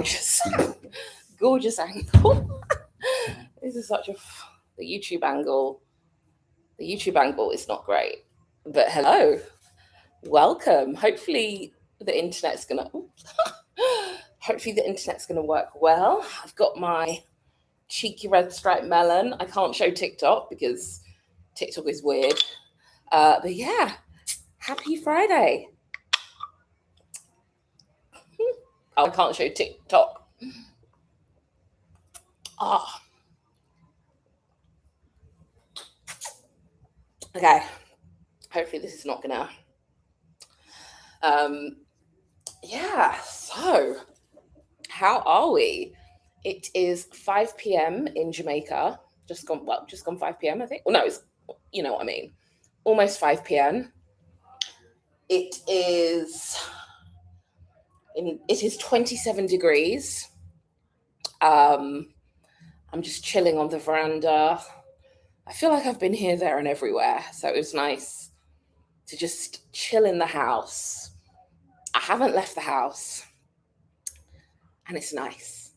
gorgeous, gorgeous angle. This is the YouTube angle. The YouTube angle is not great, but hello, welcome. Hopefully the internet's gonna work well. I've got my cheeky red striped melon. I can't show TikTok because TikTok is weird. But yeah, happy Friday. Oh, I can't show TikTok. Okay. Hopefully this is not gonna. Yeah. So, how are we? It is 5 p.m. in Jamaica. Just gone 5 p.m. I think. Well, no, it's you know what I mean. Almost 5 p.m. It is 27 degrees. I'm just chilling on the veranda. I feel like I've been here, there, and everywhere. So it was nice to just chill in the house. I haven't left the house. And it's nice.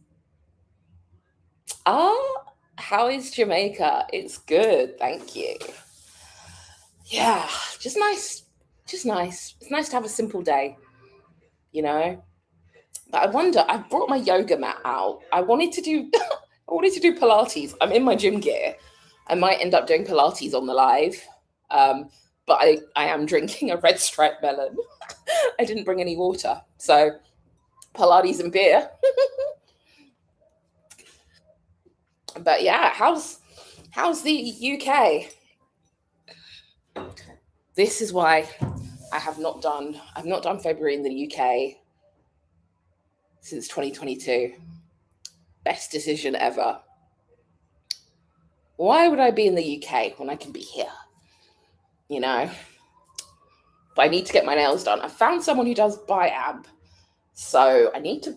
How is Jamaica? It's good, thank you. Yeah, just nice. It's nice to have a simple day, you know. But I wonder, I brought my yoga mat out. I wanted to do Pilates. I'm in my gym gear. I might end up doing Pilates on the live. But I am drinking a red striped melon. I didn't bring any water. So Pilates and beer. But yeah, how's the UK? This is why I've not done February in the UK since 2022. Best decision ever. Why would I be in the UK when I can be here? You know? But I need to get my nails done. I found someone who does biab. So I need to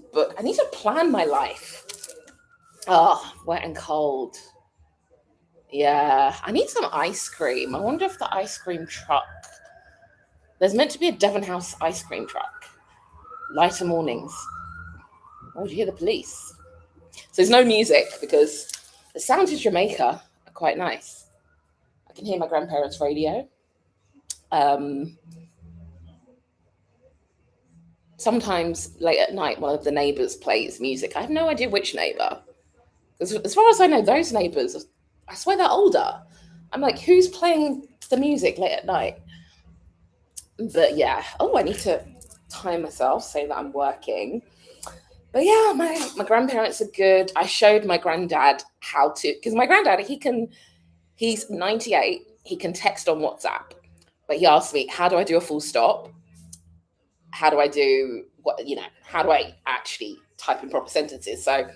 plan my life. Oh, wet and cold. Yeah, I need some ice cream. I wonder if the ice cream truck. There's meant to be a Devon House ice cream truck. Lighter mornings. Oh, do you hear the police? So there's no music because the sounds of Jamaica are quite nice. I can hear my grandparents' radio. Sometimes late at night, one of the neighbours plays music. I have no idea which neighbour. Because as far as I know, those neighbours, I swear they're older. I'm like, who's playing the music late at night? But yeah, I need to time myself, say that I'm working. But yeah, my grandparents are good. I showed my granddad how to, because my granddad, he's 98. He can text on WhatsApp. But he asked me, how do I do a full stop? How do I do how do I actually type in proper sentences? So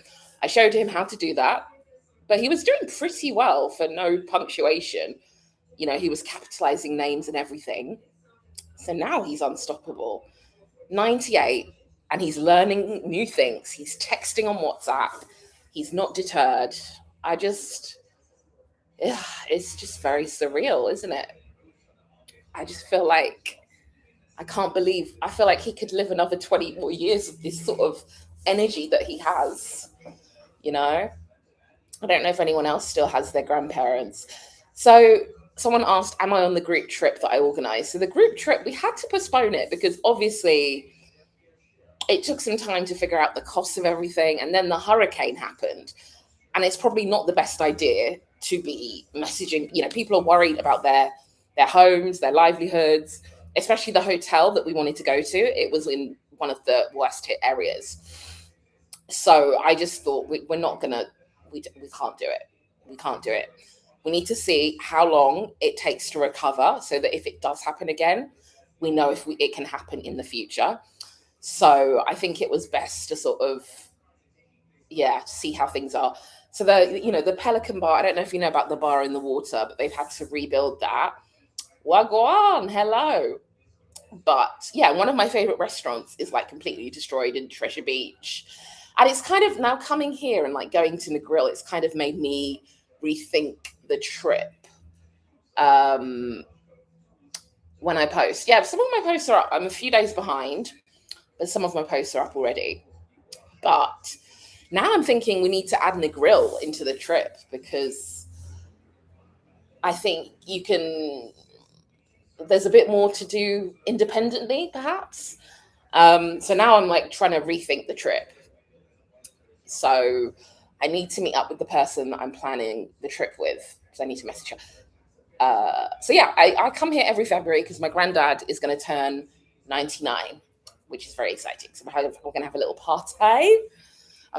I showed him how to do that. But he was doing pretty well for no punctuation. You know, he was capitalizing names and everything. So now he's unstoppable. 98, and he's learning new things. He's texting on WhatsApp. He's not deterred. It's just very surreal, isn't it? I just feel like I feel like he could live another 20 more years of this sort of energy that he has, you know? I don't know if anyone else still has their grandparents. So someone asked, am I on the group trip that I organized? So the group trip, we had to postpone it because obviously it took some time to figure out the cost of everything. And then the hurricane happened. And it's probably not the best idea to be messaging. You know, people are worried about their homes, their livelihoods, especially the hotel that we wanted to go to. It was in one of the worst hit areas. So I just thought we can't do it. We can't do it. We need to see how long it takes to recover so that if it does happen again, we know if it can happen in the future. So I think it was best to sort of, see how things are. So the Pelican Bar, I don't know if you know about the bar in the water, but they've had to rebuild that. Wagwan, hello. But yeah, one of my favorite restaurants is like completely destroyed in Treasure Beach. And it's kind of now coming here and like going to the grill, it's kind of made me rethink the trip. When I post. Yeah, some of my posts are up. I'm a few days behind, but some of my posts are up already. But now I'm thinking we need to add a grill into the trip, because I think there's a bit more to do independently, perhaps. So now I'm like trying to rethink the trip. So I need to meet up with the person that I'm planning the trip with, because I need to message her. So yeah, I come here every February because my granddad is going to turn 99, which is very exciting. So we're going to have a little party. I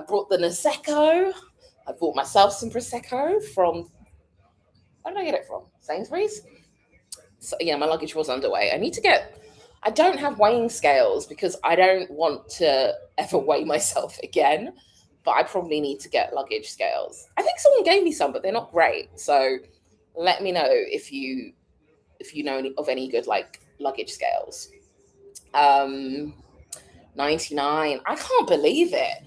brought the Prosecco. I bought myself some Prosecco from, where did I get it from? Sainsbury's? So yeah, my luggage was underway. I don't have weighing scales because I don't want to ever weigh myself again, but I probably need to get luggage scales. I think someone gave me some, but they're not great. So let me know if you know of any good like luggage scales. 99. I can't believe it.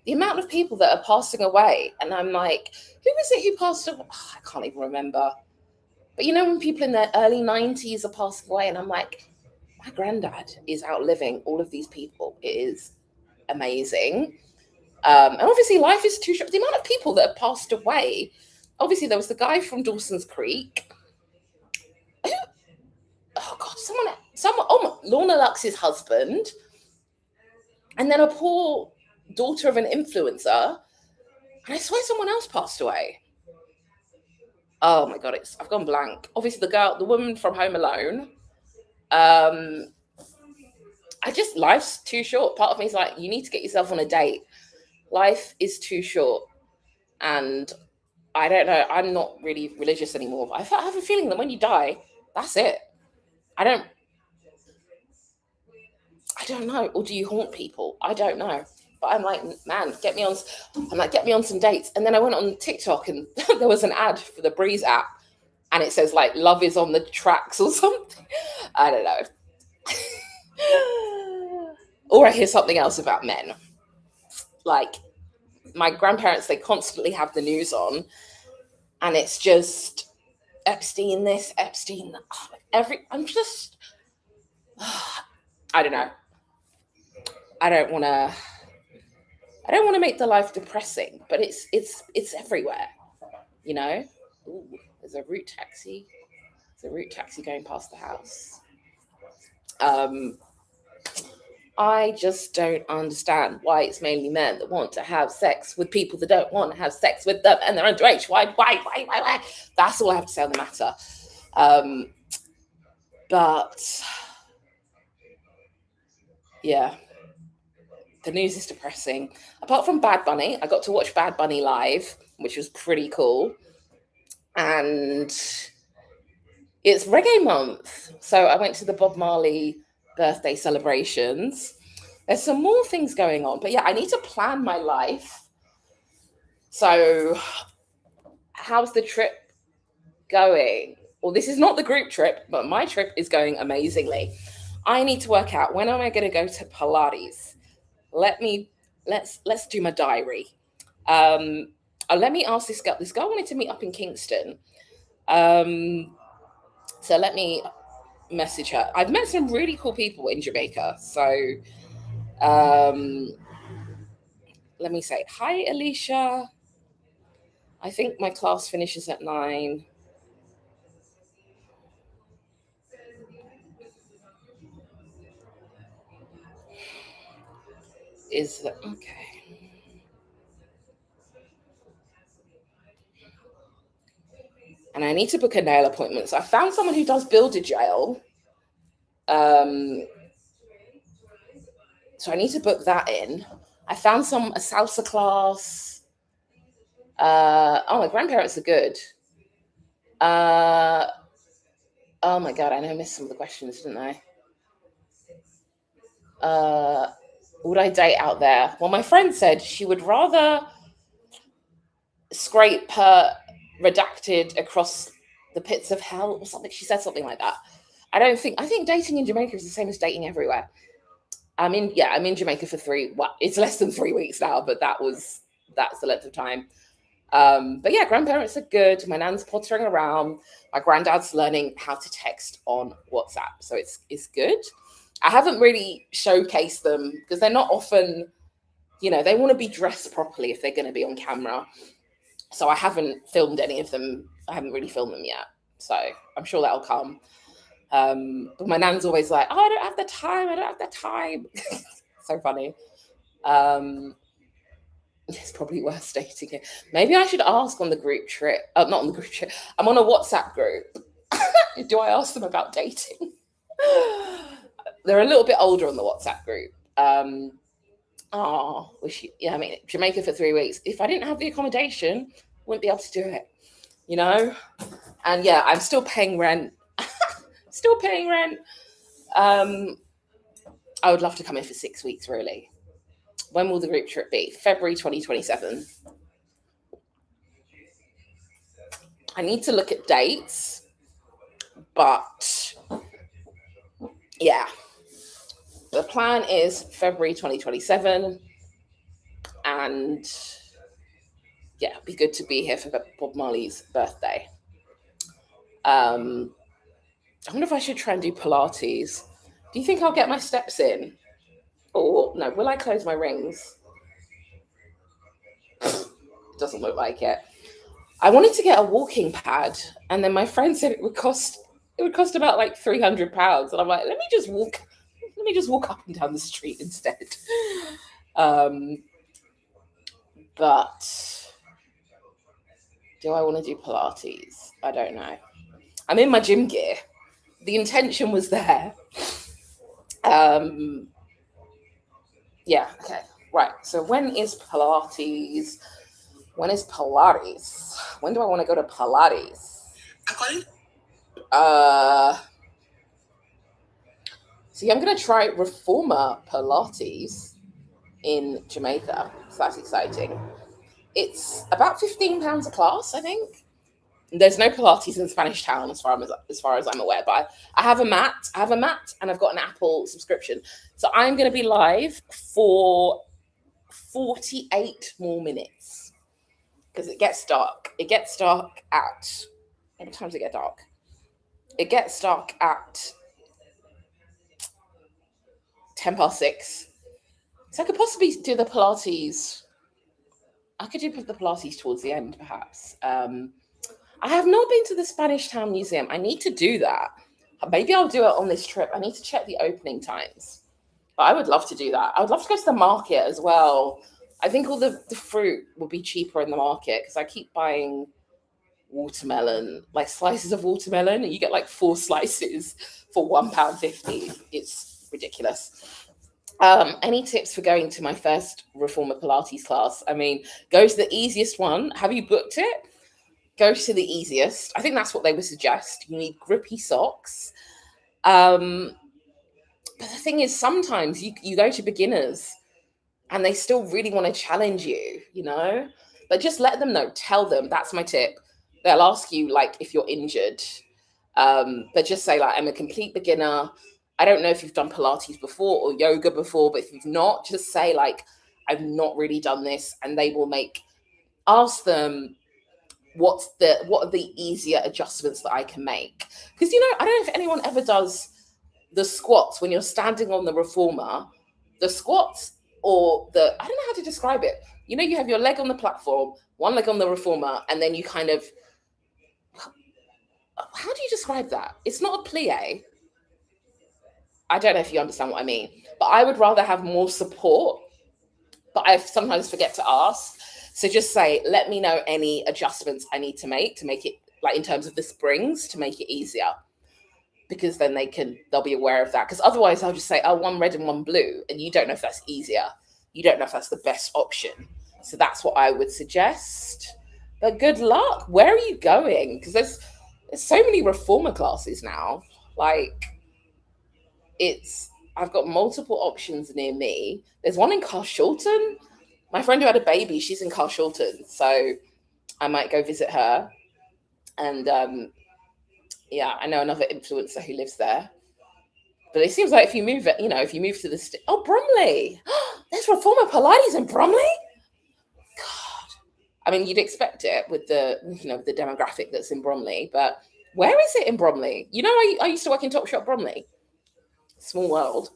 The amount of people that are passing away, and I'm like, who is it who passed away? Oh, I can't even remember. But you know, when people in their early 90s are passing away, and I'm like, my granddad is outliving all of these people. It is amazing. And obviously, life is too short. The amount of people that have passed away. Obviously, there was the guy from Dawson's Creek. Oh God, someone. Oh, Lorna Lux's husband, and then a poor daughter of an influencer. And I swear someone else passed away. Oh my God, I've gone blank. Obviously, the woman from Home Alone. Life's too short. Part of me is like, you need to get yourself on a date. Life is too short. And I don't know, I'm not really religious anymore, but I have a feeling that when you die, that's it. I don't know. Or do you haunt people? I don't know. But I'm like, man, get me on some dates. And then I went on TikTok and there was an ad for the Breeze app. And it says like, love is on the tracks or something. I don't know. Or I hear something else about men. Like my grandparents, they constantly have the news on. And it's just Epstein this, Epstein that. I don't know. I don't want to make the life depressing, but it's everywhere, you know. Ooh, there's a route taxi. Going past the house. I just don't understand why it's mainly men that want to have sex with people that don't want to have sex with them, and they're underage. Why? That's all I have to say on the matter. But yeah, the news is depressing. Apart from Bad Bunny, I got to watch Bad Bunny live, which was pretty cool. And it's reggae month. So I went to the Bob Marley birthday celebrations. There's some more things going on. But yeah, I need to plan my life. So how's the trip going? Well, this is not the group trip, but my trip is going amazingly. I need to work out, when am I going to go to Pilates? Let's do my diary. Let me ask this girl. This girl wanted to meet up in Kingston. So let me message her. I've met some really cool people in Jamaica. So let me say, hi, Alicia. I think my class finishes at 9. Is that okay? And I need to book a nail appointment. So I found someone who does build a gel. So I need to book that in. I found a salsa class. My grandparents are good. Oh my God, I know I missed some of the questions, didn't I? Would I date out there? Well, my friend said she would rather scrape her redacted across the pits of hell or something. She said something like that. I think dating in Jamaica is the same as dating everywhere. I'm in Jamaica for it's less than 3 weeks now, but that's the length of time. But yeah, grandparents are good. My nan's pottering around. My granddad's learning how to text on WhatsApp. So it's good. I haven't really showcased them because they're not often, they want to be dressed properly if they're going to be on camera. So I haven't filmed any of them. I haven't really filmed them yet. So I'm sure that'll come. But my nan's always like, oh, I don't have the time. I don't have the time. So funny. It's probably worth stating it. Maybe I should ask on the group trip. Not on the group trip. I'm on a WhatsApp group. Do I ask them about dating? They're a little bit older on the WhatsApp group. I mean, Jamaica for 3 weeks. If I didn't have the accommodation, wouldn't be able to do it, And yeah, I'm still paying rent. Still paying rent. I would love to come in for 6 weeks, really. When will the group trip be? February 2027. I need to look at dates, but yeah. The plan is February 2027, and yeah, it'd be good to be here for Bob Marley's birthday. I wonder if I should try and do Pilates. Do you think I'll get my steps in? Or no, will I close my rings? Doesn't look like it. I wanted to get a walking pad, and then my friend said it would cost about like £300, and I'm like, let me just walk up and down the street instead. But do I want to do Pilates? I don't know. I'm in my gym gear. The intention was there. Yeah, okay. Right. So when is Pilates? When is Pilates? When do I want to go to Pilates? See, I'm going to try Reformer Pilates in Jamaica. So that's exciting. It's about £15 a class, I think. There's no Pilates in Spanish Town as far as I'm aware, but I have a mat. And I've got an Apple subscription. So I'm going to be live for 48 more minutes because it gets dark. It gets dark at... What time does it get dark? It gets dark at 6:10. So I could possibly do the Pilates. I could do the Pilates towards the end, perhaps. I have not been to the Spanish Town Museum. I need to do that. Maybe I'll do it on this trip. I need to check the opening times. But I would love to do that. I would love to go to the market as well. I think all the fruit will be cheaper in the market because I keep buying watermelon, like slices of watermelon, and you get like 4 slices for £1.50. It's ridiculous. Any tips for going to my first Reformer Pilates class? I mean, go to the easiest one. Have you booked it? Go to the easiest. I think that's what they would suggest. You need grippy socks. But the thing is, sometimes you go to beginners and they still really want to challenge you, But just let them know. Tell them. That's my tip. They'll ask you, like, if you're injured. But just say, like, I'm a complete beginner. I don't know if you've done Pilates before or yoga before, but if you've not, just say, like, I've not really done this. And they will ask them, what are the easier adjustments that I can make? Because, I don't know if anyone ever does the squats when you're standing on the Reformer, the squats or I don't know how to describe it. You have your leg on the platform, one leg on the Reformer, and then you kind of, how do you describe that? It's not a plie. I don't know if you understand what I mean, but I would rather have more support, but I sometimes forget to ask. So just say, let me know any adjustments I need to make it, like in terms of the springs, to make it easier. Because then they'll be aware of that. Because otherwise I'll just say, oh, one red and one blue. And you don't know if that's easier. You don't know if that's the best option. So that's what I would suggest. But good luck. Where are you going? Because there's so many Reformer classes now. Like, I've got multiple options near me. There's one in Carshalton. My friend who had a baby, she's in Carshalton, so I might go visit her. And yeah, I know another influencer who lives there. But it seems like if you move to the Bromley, there's Reformer Pilates in Bromley. God, I mean, you'd expect it with the the demographic that's in Bromley, but where is it in Bromley? I used to work in Topshop Bromley. Small world.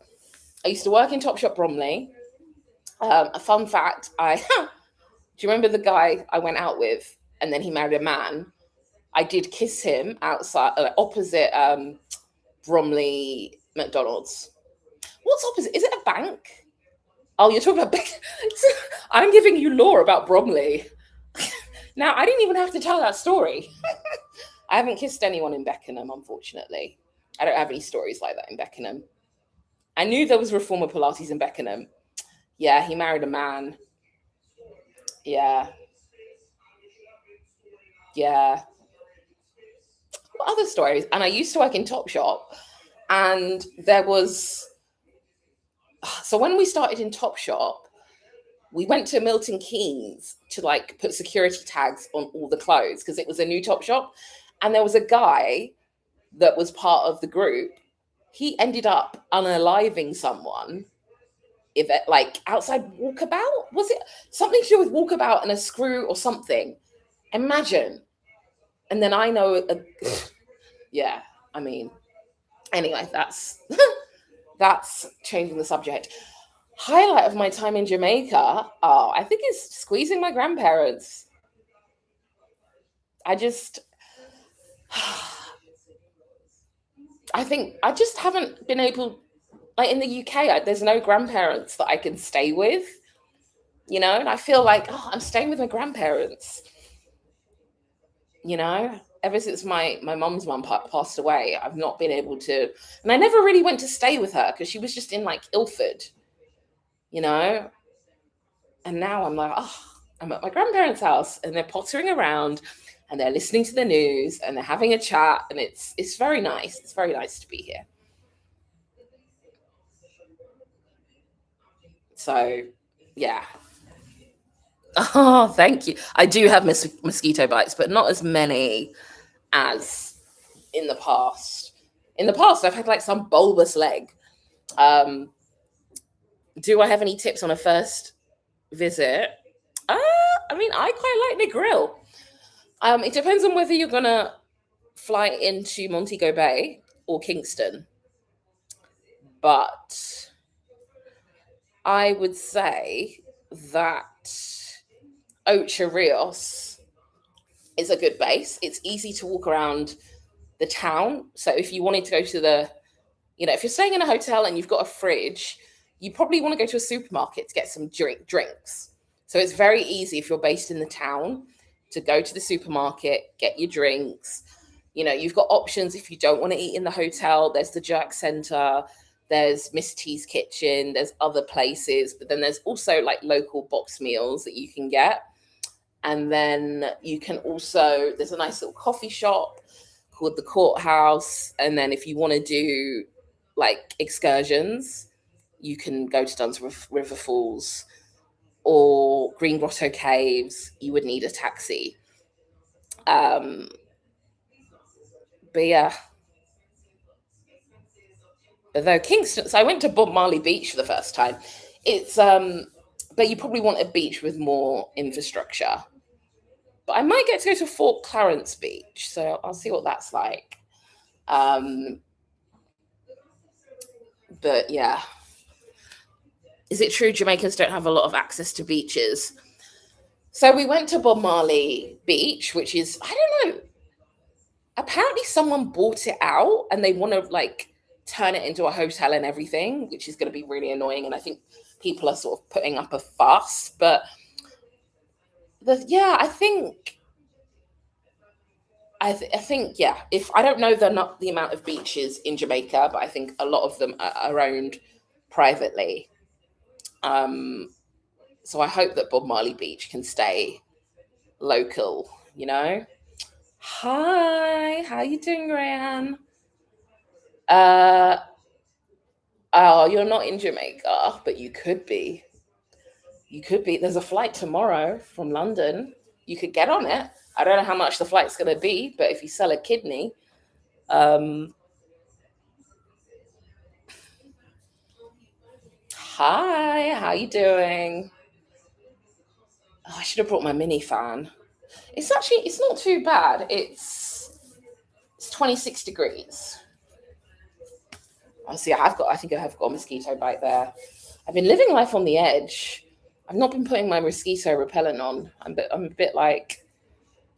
I used to work in Topshop Bromley. A fun fact: I do you remember the guy I went out with, and then he married a man? I did kiss him outside, opposite Bromley McDonald's. What's opposite? Is it a bank? Oh, you're talking about. I'm giving you lore about Bromley. Now, I didn't even have to tell that story. I haven't kissed anyone in Beckenham, unfortunately. I don't have any stories like that in Beckenham. I knew there was reformer Pilates in Beckenham. Yeah, he married a man. Yeah, yeah. What other stories? And I used to work in Topshop, and there was. So when we started in Topshop, we went to Milton Keynes to like put security tags on all the clothes because it was a new Topshop, and there was a guy that was part of the group. He ended up unaliving someone, if it, like outside Walkabout. Was it something to do with Walkabout and a screw or something? Imagine. And then I know, yeah. I mean, anyway, that's that's changing the subject. Highlight of my time in Jamaica. Oh, I think it's squeezing my grandparents. I just, I think I just haven't been able, like in the UK, there's no grandparents that I can stay with, and I feel like, oh, I'm staying with my grandparents, ever since my mum's mum passed away. I've not been able to, and I never really went to stay with her because she was just in like Ilford, you know, and now I'm like, oh, I'm at my grandparents' house and they're pottering around and they're listening to the news and they're having a chat, and it's very nice. It's very nice to be here. So, yeah. Oh, thank you. I do have mosquito bites, but not as many as in the past. In the past, I've had like some bulbous leg. Um, do I have any tips on a first visit? Uh, I mean, I quite like the grill. It depends on whether you're gonna fly into Montego Bay or Kingston, but I would say that Ocho Rios is a good base. It's easy to walk around the town. So if you wanted to go to if you're staying in a hotel and you've got a fridge, you probably want to go to a supermarket to get some drinks. So it's very easy if you're based in the town to go to the supermarket, get your drinks. You've got options if you don't want to eat in the hotel. There's the Jerk Center, there's Miss T's Kitchen, there's other places, but then there's also like local box meals that you can get. And then you can also, there's a nice little coffee shop called the Courthouse. And then if you want to do like excursions, you can go to Duns River Falls or Green Grotto Caves. You would need a taxi. Um, but yeah, though Kingston, so I went to Bob Marley Beach for the first time. It's but you probably want a beach with more infrastructure. But I might get to go to Fort Clarence Beach, so I'll see what that's like. Um, but yeah, is it true Jamaicans don't have a lot of access to beaches? So we went to Bob Marley Beach, which is, I don't know, apparently someone bought it out and they want to like turn it into a hotel and everything, which is going to be really annoying. And I think people are sort of putting up a fuss. But yeah, I think yeah. If I don't know not the amount of beaches in Jamaica, but I think a lot of them are owned privately. Um, so I hope that Bob Marley Beach can stay local. Hi, how you doing, Ryan? Uh, oh, you're not in Jamaica, but you could be. You could be. There's a flight tomorrow from London. You could get on it. I don't know how much the flight's going to be, but if you sell a kidney, um, hi, how you doing? Oh, I should have brought my mini fan. It's not too bad. It's 26 degrees. I think I have got a mosquito bite there. I've been living life on the edge. I've not been putting my mosquito repellent on. I'm a bit like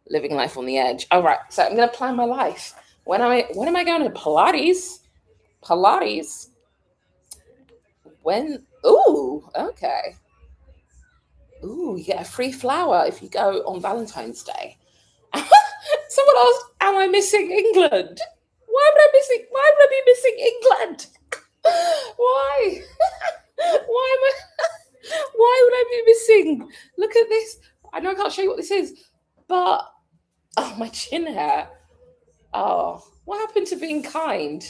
living life on the edge. All right, so I'm gonna plan my life. When am I going to Pilates? Pilates. When? Ooh, okay. Ooh, you get a free flower if you go on Valentine's Day. Someone asked, "Am I missing England? Why would I be missing England? Why? Why am I? Why would I be missing? Look at this. I know I can't show you what this is, but oh, my chin hair. Oh, what happened to being kind?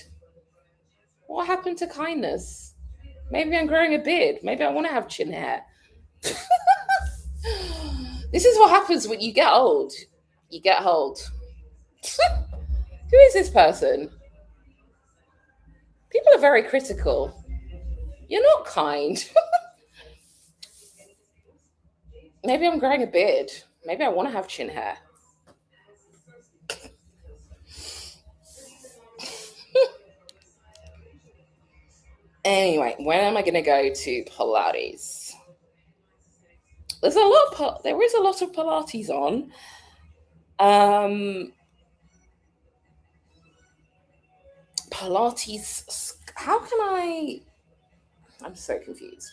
What happened to kindness? Maybe I'm growing a beard. Maybe I want to have chin hair. This is what happens when you get old. You get old. Who is this person? People are very critical. You're not kind. Maybe I'm growing a beard. Maybe I want to have chin hair. Anyway, when am I going to go to Pilates? There is a lot of Pilates on. Um, Pilates. How can I? I'm so confused.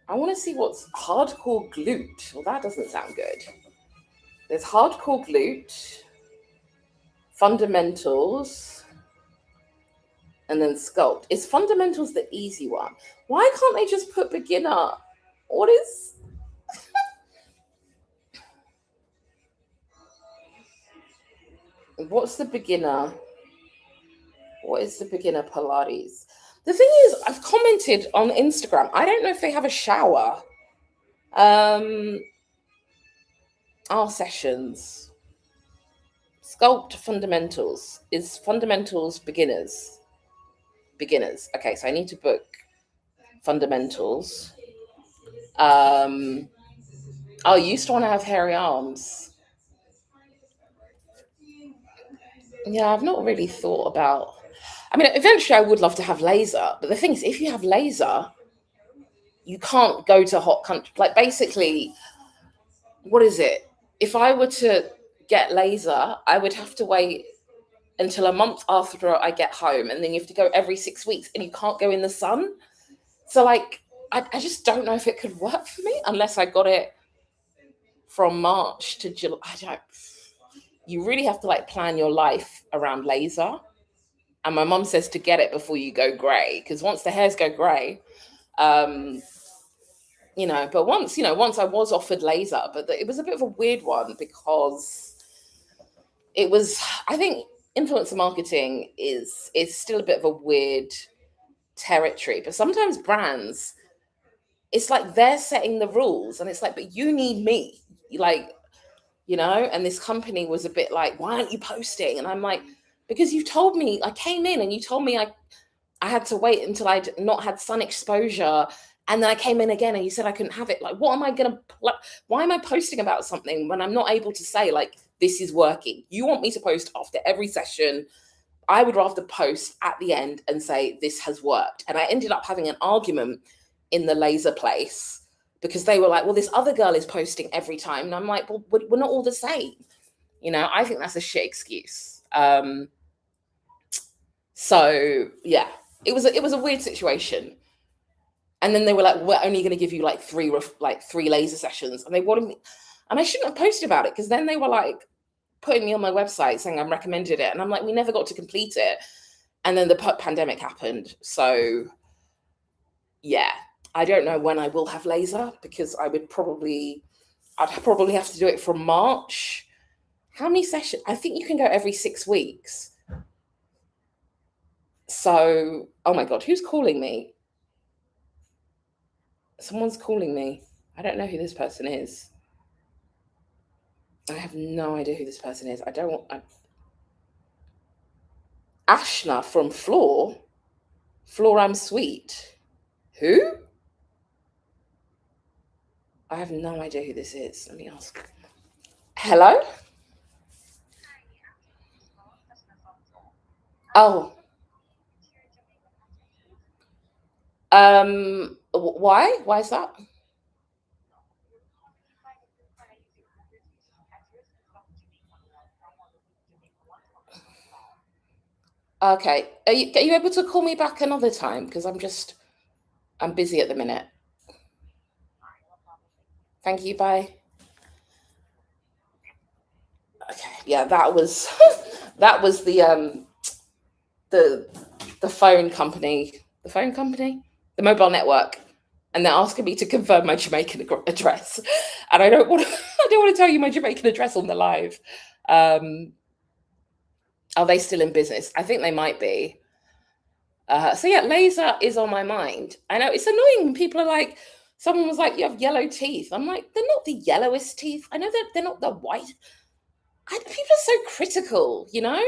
I want to see what's hardcore glute. Well, that doesn't sound good. There's hardcore glute, fundamentals, and then sculpt. Is fundamentals the easy one? Why can't they just put beginner? What is? What's the beginner? What is the beginner Pilates? The thing is, I've commented on Instagram. I don't know if they have a shower. Um, our sessions. Sculpt fundamentals. Is fundamentals beginners? Beginners. Okay, so I need to book fundamentals. Um, I used to want to have hairy arms. Yeah, I've not really thought about. I mean, eventually I would love to have laser, but the thing is, if you have laser, you can't go to hot country. Like basically, what is it? If I were to get laser, I would have to wait until a month after I get home, and then you have to go every 6 weeks, and you can't go in the sun. So like, I just don't know if it could work for me unless I got it from March to July. I don't. You really have to like plan your life around laser. And my mum says to get it before you go grey, because once the hairs go grey, um, but once I was offered laser, but it was a bit of a weird one because it was, I think influencer marketing is still a bit of a weird territory, but sometimes brands, it's like they're setting the rules and it's like, but you need me, like, and this company was a bit like, why aren't you posting? And I'm like, because you told me, I came in and you told me I had to wait until I'd not had sun exposure. And then I came in again and you said I couldn't have it. Like, what am I going to, why am I posting about something when I'm not able to say, like, this is working? You want me to post after every session. I would rather post at the end and say, this has worked. And I ended up having an argument in the laser place because they were like, well, this other girl is posting every time. And I'm like, well, we're not all the same. I think that's a shit excuse. So yeah, it was a weird situation. And then they were like, we're only going to give you like three laser sessions. And they wanted me, and I shouldn't have posted about it because then they were like putting me on my website saying I recommended it. And I'm like, we never got to complete it. And then the pandemic happened. So yeah, I don't know when I will have laser because I'd probably have to do it from March. How many sessions? I think you can go every 6 weeks. So, oh my God, who's calling me? Someone's calling me. I don't know who this person is. I have no idea who this person is. I don't want. Ashna from Floor. Floor, I'm sweet. Who? I have no idea who this is. Let me ask. Hello? Oh. Why? Why is that? Okay. Are you able to call me back another time? Because I'm busy at the minute. Thank you. Bye. Okay. Yeah, that was that was the the phone company, the mobile network, and they're asking me to confirm my Jamaican address, and I don't want to. I don't want to tell you my Jamaican address on the live. Um, are they still in business? I think they might be. So yeah, laser is on my mind. I know it's annoying when people are like, someone was like, "You have yellow teeth." I'm like, they're not the yellowest teeth. I know that they're not the white. People are so critical, you know.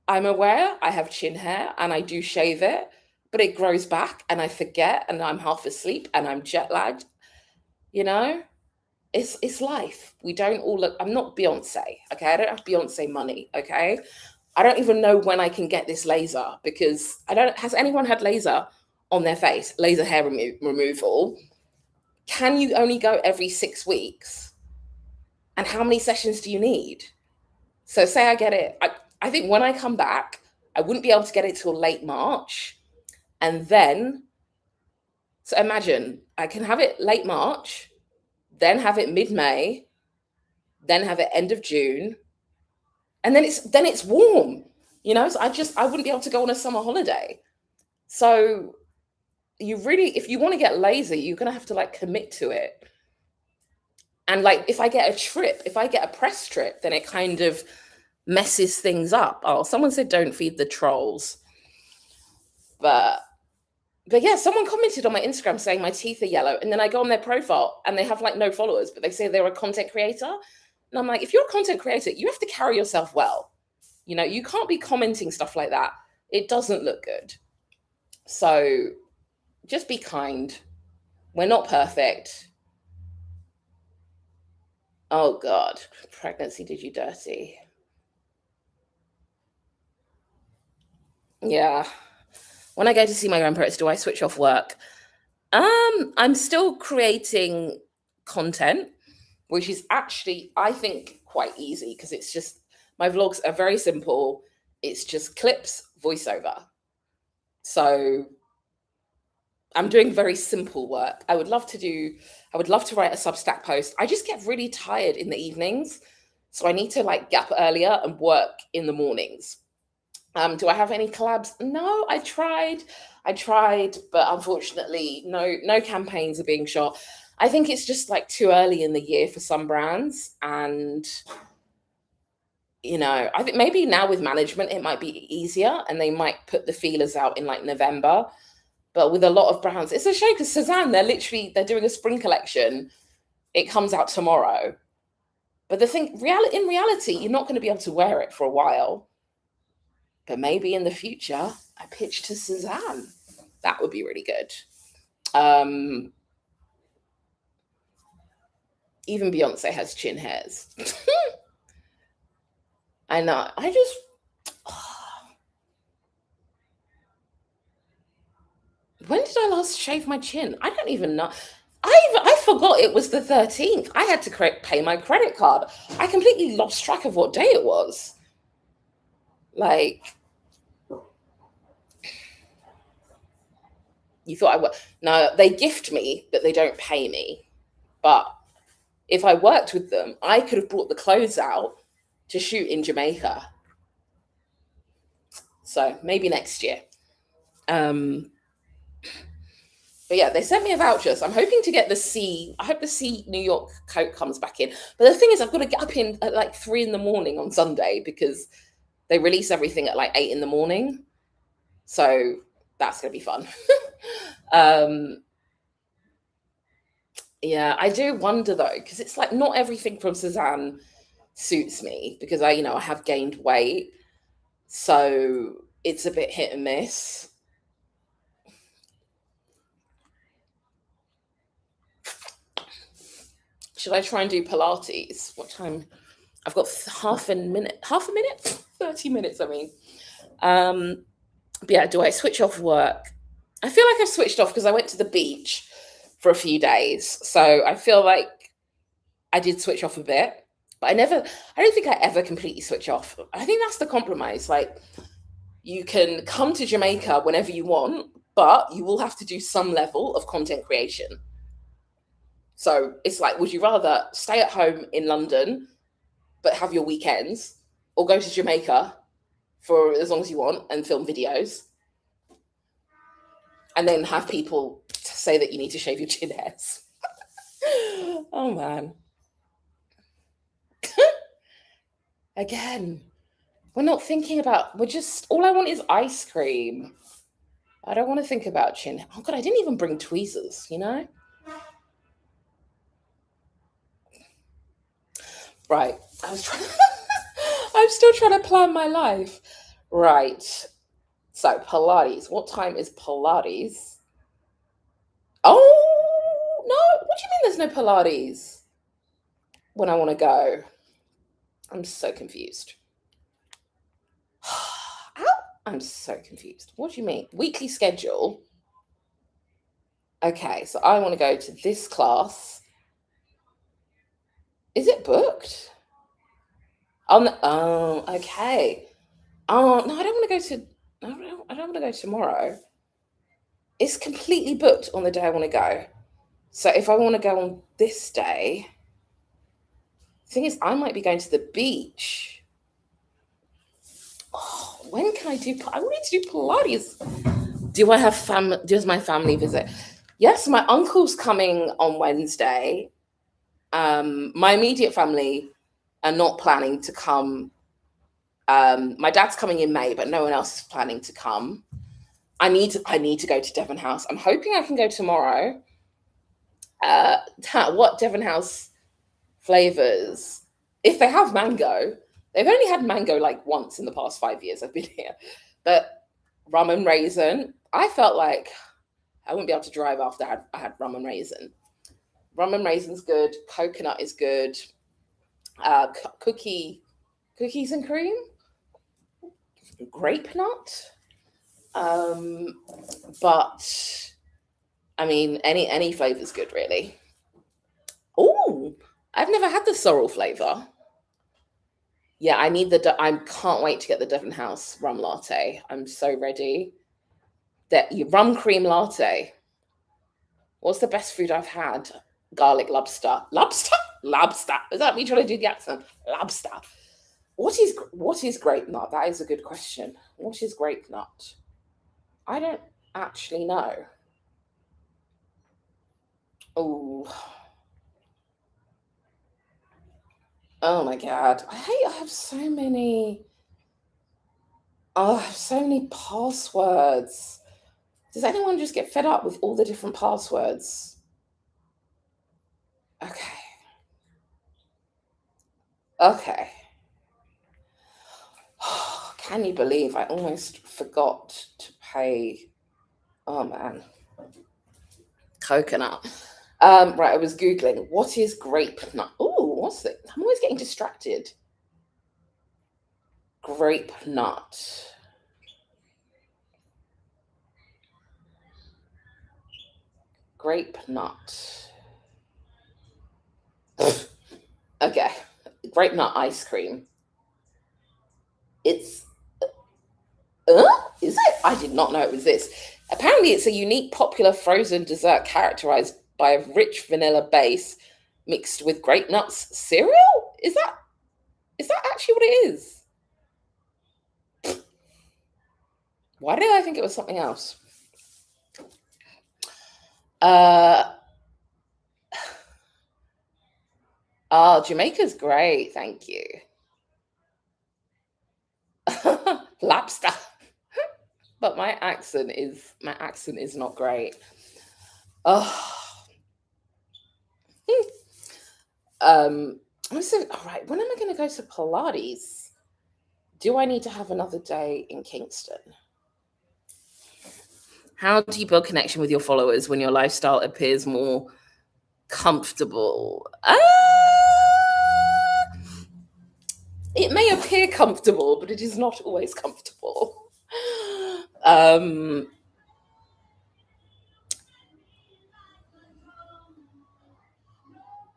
I'm aware I have chin hair and I do shave it, but it grows back and I forget and I'm half asleep and I'm jet lagged, you know? It's life. We don't all look. I'm not Beyonce, okay? I don't have Beyonce money, okay? I don't even know when I can get this laser because I don't. Has anyone had laser on their face? Laser hair removal. Can you only go every 6 weeks? And how many sessions do you need? So say I get it. I think when I come back, I wouldn't be able to get it till late March. And then, so imagine I can have it late March, then have it mid-May, then have it end of June, and then it's warm, you know. So I wouldn't be able to go on a summer holiday. So you really, if you want to get lazy, you're gonna have to like commit to it. And like if I get a trip, if I get a press trip, then it kind of messes things up. Oh, someone said don't feed the trolls. But yeah, someone commented on my Instagram saying my teeth are yellow, and then I go on their profile and they have like no followers, but they say they're a content creator. And I'm like, if you're a content creator, you have to carry yourself well. You know, you can't be commenting stuff like that. It doesn't look good. So just be kind. We're not perfect. Oh God, pregnancy did you dirty. Yeah. When I go to see my grandparents, do I switch off work? I'm still creating content, which is actually, I think, quite easy because it's just my vlogs are very simple. It's just clips, voiceover. So I'm doing very simple work. I would love to write a Substack post. I just get really tired in the evenings. So I need to like get up earlier and work in the mornings. Do I have any collabs? No, I tried, but unfortunately, no campaigns are being shot. I think it's just like too early in the year for some brands, and I think maybe now with management it might be easier, and they might put the feelers out in like November. But with a lot of brands, it's a shame because Suzanne, they're doing a spring collection. It comes out tomorrow, but in reality, you're not going to be able to wear it for a while. But maybe in the future, I pitch to Suzanne. That would be really good. Um, Even Beyonce has chin hairs. I know. When did I last shave my chin? I don't even know. I forgot it was the 13th. I had to pay my credit card. I completely lost track of what day it was. Like, you thought I would. No, they gift me, but they don't pay me. But if I worked with them, I could have brought the clothes out to shoot in Jamaica. So maybe next year. Um, but yeah, they sent me a voucher. So I'm hoping to get the C. I hope the C New York coat comes back in. But the thing is, I've got to get up in at like 3 in the morning on Sunday because they release everything at like 8 in the morning. So that's going to be fun. um, yeah, I do wonder though, because it's like not everything from Suzanne suits me because I have gained weight. So it's a bit hit and miss. Should I try and do Pilates? What time? I've got half a minute, 30 minutes, I mean. Um, but yeah, do I switch off work? I feel like I've switched off because I went to the beach for a few days. So I feel like I did switch off a bit, but I don't think I ever completely switch off. I think that's the compromise. Like, you can come to Jamaica whenever you want, but you will have to do some level of content creation. So it's like, would you rather stay at home in London, but have your weekends, or go to Jamaica for as long as you want and film videos, and then have people say that you need to shave your chin hairs? Oh man. Again, we're not thinking about, we're just, all I want is ice cream. I don't want to think about chin. Oh God, I didn't even bring tweezers, you know? Right. I was trying I'm still trying to plan my life. Right. So Pilates. What time is Pilates? Oh no, what do you mean there's no Pilates when I want to go? I'm so confused. Ow, I'm so confused. What do you mean? Weekly schedule. Okay, so I want to go to this class. Is it booked? Oh, no, oh, okay. Oh no, I don't want to go to. I don't want to go tomorrow. It's completely booked on the day I want to go. So if I want to go on this day, the thing is, I might be going to the beach. Oh, when can I do? I need to do Pilates. Do I have Does my family visit? Yes, my uncle's coming on Wednesday. My immediate family are not planning to come. My dad's coming in May, but no one else is planning to come. I need to go to Devon House. I'm hoping I can go tomorrow. What Devon House flavors? If they have mango, they've only had mango like once in the past 5 years I've been here. But rum and raisin, I felt like I wouldn't be able to drive after I had rum and raisin. Rum and raisin's good. Coconut is good. Cookies and cream. Grape nut. But I mean, any flavor's good, really. Oh, I've never had the sorrel flavor. Yeah, I can't wait to get the Devon House rum latte. I'm so ready. That rum cream latte. What's the best food I've had? Garlic lobster. Lobster? Lobster. Is that me trying to do the accent? Lobster. What is grape nut? That is a good question. What is grape nut? I don't actually know. Oh, oh my god. I have so many. Oh, I have so many passwords. Does anyone just get fed up with all the different passwords? Okay. Okay. Can you believe I almost forgot to pay? Oh man. Coconut. Right, I was Googling what is grape nut. Oh, what's it? I'm always getting distracted. Grape nut. Grape nut. Okay. Grape nut ice cream. It's is it? I did not know it was this. Apparently, it's a unique, popular frozen dessert characterized by a rich vanilla base mixed with grape nuts cereal. Is that actually what it is? Why did I think it was something else? Uh, Jamaica's great, thank you. Lobster, but my accent is not great. Oh, um. All right. When am I going to go to Pilates? Do I need to have another day in Kingston? How do you build connection with your followers when your lifestyle appears more comfortable? It may appear comfortable, but it is not always comfortable. Um,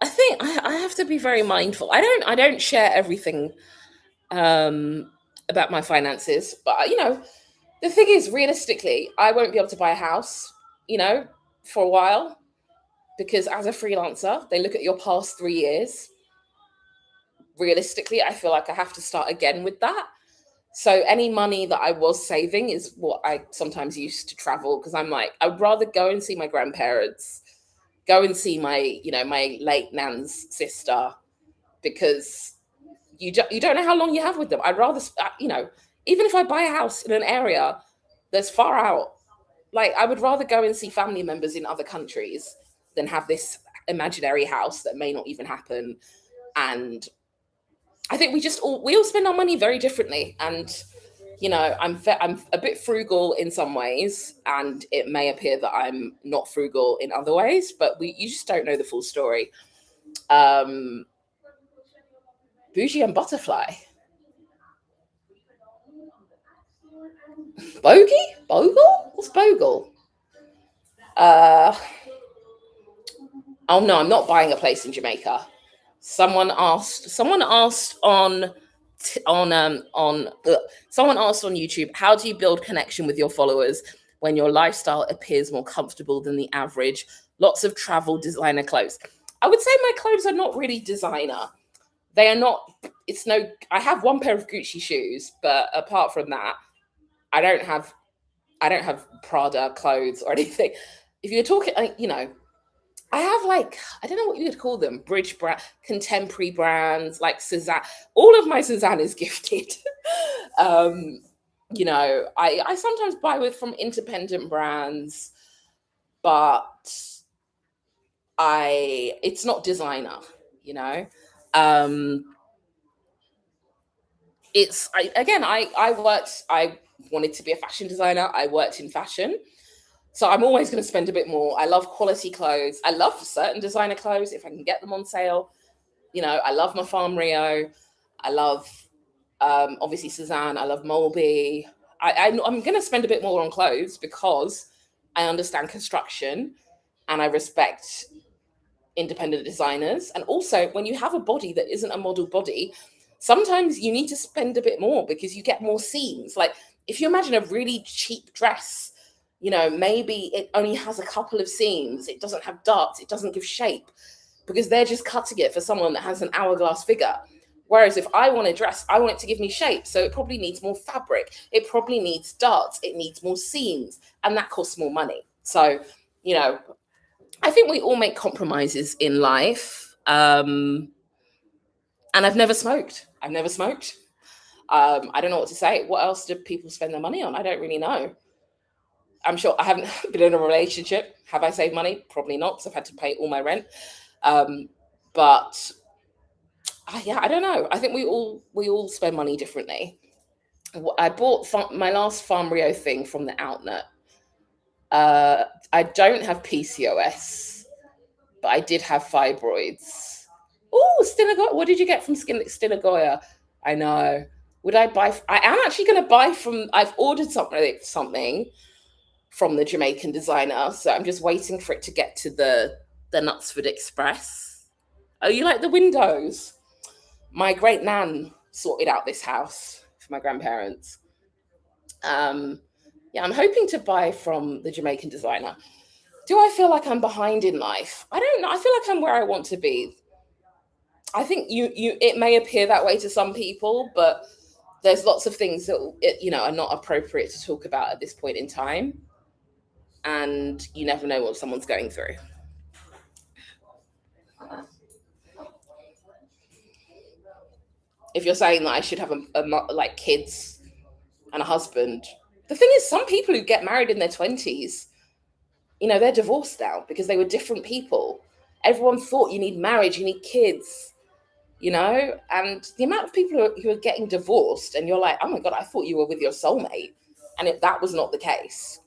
I think I I have to be very mindful. I don't share everything um, about my finances, but the thing is, realistically, I won't be able to buy a house, you know, for a while because as a freelancer, they look at your past 3 years. Realistically, I feel like I have to start again with that. So any money that I was saving is what I sometimes use to travel because I'm like, I'd rather go and see my grandparents, go and see my late nan's sister because you don't know how long you have with them. I'd rather, even if I buy a house in an area that's far out, like I would rather go and see family members in other countries than have this imaginary house that may not even happen. And I think we all spend our money very differently, and I'm a bit frugal in some ways, and it may appear that I'm not frugal in other ways, but you just don't know the full story. Um, Bougie and Butterfly, Bogey, Bogle, what's Bogle? Uh, oh no, I'm not buying a place in Jamaica. Someone asked someone asked on YouTube, how do you build connection with your followers when your lifestyle appears more comfortable than the average? Lots of travel designer clothes. I would say my clothes are not really designer. They are not. It's no. I have one pair of Gucci shoes, but apart from that, I don't have. I don't have Prada clothes or anything. If you're talking, I have like, I don't know what you would call them, bridge brand, contemporary brands like Cezanne. All of my Cezanne is gifted. um, I sometimes buy with from independent brands, but it's not designer, you know. Um, I wanted to be a fashion designer. I worked in fashion. So I'm always going to spend a bit more. I love quality clothes. I love certain designer clothes if I can get them on sale. I love my Farm Rio. I love obviously Suzanne. I love Molby. I'm going to spend a bit more on clothes because I understand construction and I respect independent designers. And also, when you have a body that isn't a model body, sometimes you need to spend a bit more because you get more seams. Like if you imagine a really cheap dress, maybe it only has a couple of seams, it doesn't have darts, it doesn't give shape because they're just cutting it for someone that has an hourglass figure. Whereas if I want a dress, I want it to give me shape. So it probably needs more fabric, it probably needs darts, it needs more seams, and that costs more money. So, you know, I think we all make compromises in life. And I've never smoked. I've never smoked. I don't know what to say. What else do people spend their money on? I don't really know. I'm sure I haven't been in a relationship. Have I saved money? Probably not, because I've had to pay all my rent. Um, but yeah, I don't know. I think we all spend money differently. I bought my last Farm Rio thing from the outlet. I don't have PCOS, but I did have fibroids. Oh, Stinagoya. What did you get from Stinagoya? I know. Would I buy? I am actually going to buy from. I've ordered something from the Jamaican designer, so I'm just waiting for it to get to the Knutsford Express. Oh, you like the windows? My great nan sorted out this house for my grandparents. Um, yeah, I'm hoping to buy from the Jamaican designer. Do I feel like I'm behind in life? I don't know. I feel like I'm where I want to be. I think it may appear that way to some people, but there's lots of things that are not appropriate to talk about at this point in time, and you never know what someone's going through. If you're saying that I should have like kids and a husband, the thing is, some people who get married in their 20s, they're divorced now because they were different people. Everyone thought you need marriage, you need kids, and the amount of people who are getting divorced, and you're like, oh my God, I thought you were with your soulmate. And if that was not the case.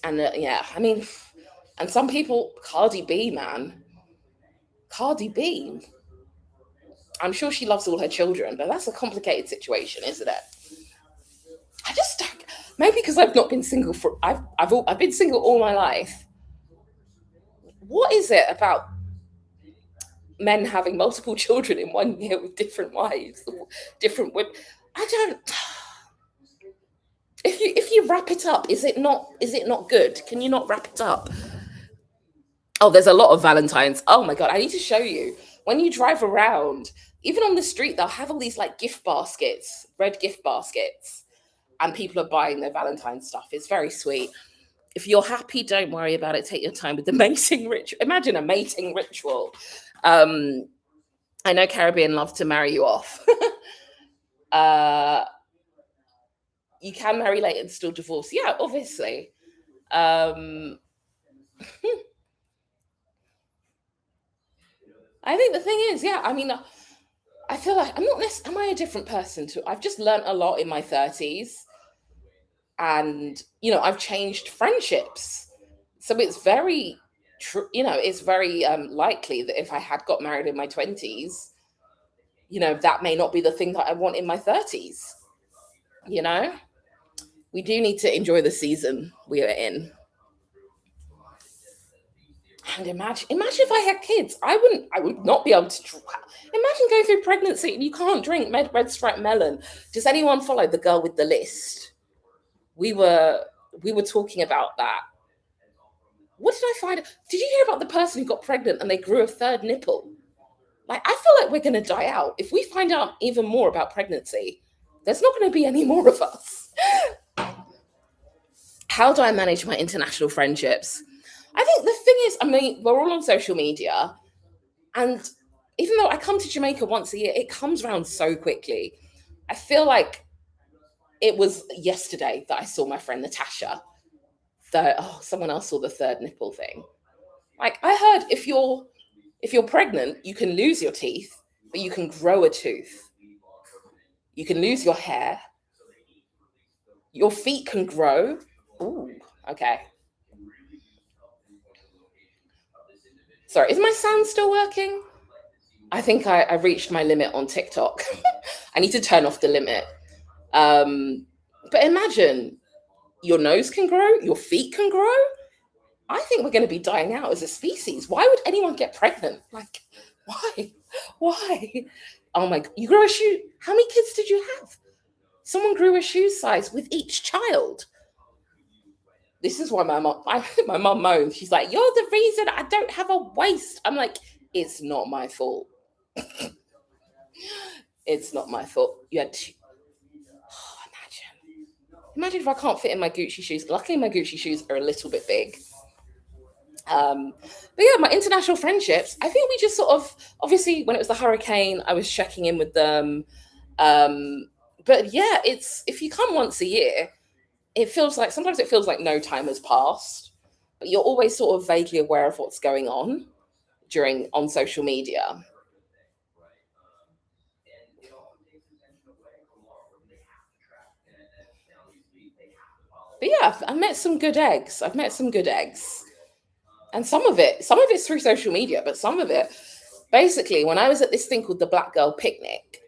And yeah, I mean, and some people, Cardi B, man, Cardi B, I'm sure she loves all her children, but that's a complicated situation, isn't it? I just don't. Maybe because I've not been single for I've been single all my life. What is it about men having multiple children in 1 year with different wives, different women? I don't. If you wrap it up, is it not good? Can you not wrap it up? Oh, there's a lot of Valentines. Oh my god, I need to show you. When you drive around, even on the street, they'll have all these like gift baskets, red gift baskets, and people are buying their Valentine stuff. It's very sweet. If you're happy, don't worry about it. Take your time with the mating ritual. Imagine a mating ritual. Um, I know Caribbean love to marry you off. uh, you can marry late and still divorce. Yeah, obviously. Um, I think the thing is, yeah, I mean, I feel like I'm not am I a different person to I've just learned a lot in my 30s, and I've changed friendships. So it's very true, it's very likely that if I had got married in my 20s, that may not be the thing that I want in my 30s. You know, we do need to enjoy the season we are in. And imagine if I had kids, I would not be able to. Imagine going through pregnancy and you can't drink red stripe melon. Does anyone follow the girl with the list? We were we were talking about that. What did I find? Did you hear about the person who got pregnant and they grew a third nipple? Like, I feel like we're going to die out if we find out even more about pregnancy. There's not going to be any more of us. How do I manage my international friendships? I think the thing is, I mean, we're all on social media, and even though I come to Jamaica once a year, it comes around so quickly. I feel like it was yesterday that I saw my friend Natasha. Someone else saw the third nipple thing. Like, I heard if you're pregnant, you can lose your teeth, but you can grow a tooth. You can lose your hair. Your feet can grow. Ooh, okay. Sorry, is my sound still working? I think I reached my limit on TikTok. I need to turn off the limit. Um, but imagine your nose can grow, your feet can grow. I think we're going to be dying out as a species. Why would anyone get pregnant? Like, why? Why? Oh my! You grew a shoe. How many kids did you have? Someone grew a shoe size with each child. This is why my mom moans. She's like, "You're the reason I don't have a waist." I'm like, "It's not my fault. It's not my fault. You had two." Oh, imagine if I can't fit in my Gucci shoes. Luckily, my Gucci shoes are a little bit big. But yeah, my international friendships, I think we just sort of, obviously, when it was the hurricane, I was checking in with them. But yeah, it's if you come once a year, sometimes it feels like no time has passed, but you're always sort of vaguely aware of what's going on during on social media. But yeah, I met some good eggs. I've met some good eggs. And some of it's through social media, but some of it, basically, when I was at this thing called the Black Girl Picnic,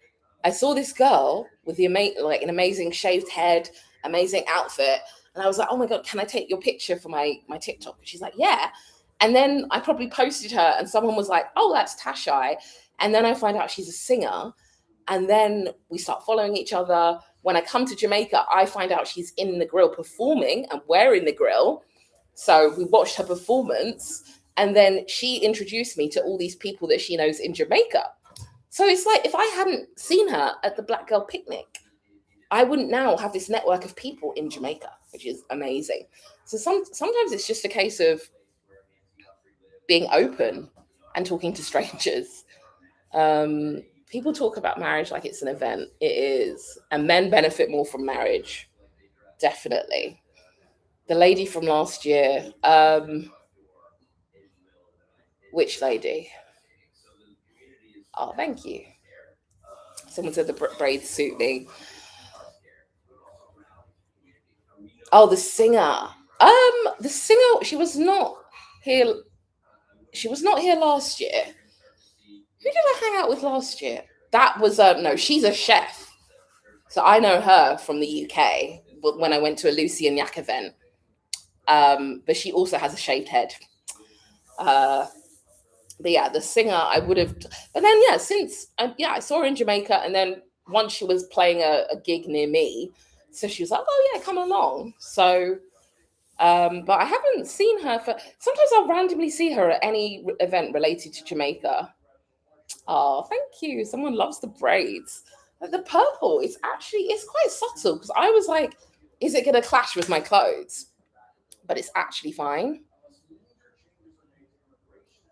I saw this girl with like an amazing shaved head, amazing outfit, and I was like, "Oh my god, can I take your picture for my TikTok?" And she's like, "Yeah." And then I probably posted her, and someone was like, "Oh, that's Tashai," and then I find out she's a singer, and then we start following each other. When I come to Jamaica, I find out she's in the grill performing and wearing the grill. So we watched her performance, and then she introduced me to all these people that she knows in Jamaica. So it's like if I hadn't seen her at the Black Girl Picnic, I wouldn't now have this network of people in Jamaica, which is amazing. So sometimes it's just a case of being open and talking to strangers. People talk about marriage like it's an event. It is, and men benefit more from marriage, definitely. The lady from last year, which lady? Oh, thank you. Someone said the braids suit me. Oh, the singer. The singer. Here. She was not here last year. Who did I hang out with last year? That was no. She's a chef, so I know her from the UK. when I went to a Lucy and Yak event. But she also has a shaved head. Uh, but yeah, the singer I would have. But then yeah, since yeah, I saw her in Jamaica, and then once she was playing a gig near me, so she was like, "Oh yeah, come along." So, but I haven't seen her for. Sometimes I'll randomly see her at any event related to Jamaica. Oh, thank you. Someone loves the braids. Like, the purple is actually it's quite subtle because I was like, "Is it going to clash with my clothes?" But it's actually fine.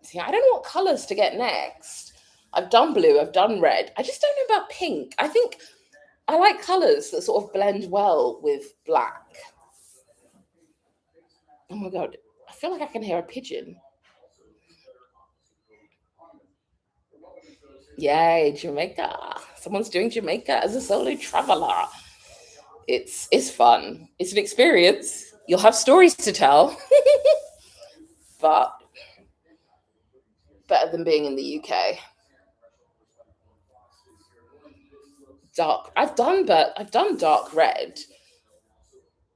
See, I don't know what colors to get next. I've done blue, I've done red. I just don't know about pink. I think I like colors that sort of blend well with black. Oh my god, I feel like I can hear a pigeon. Yay, Jamaica. Someone's doing Jamaica as a solo traveler. It's fun. It's an experience. You'll have stories to tell, but better than being in the UK. Dark. I've done dark red.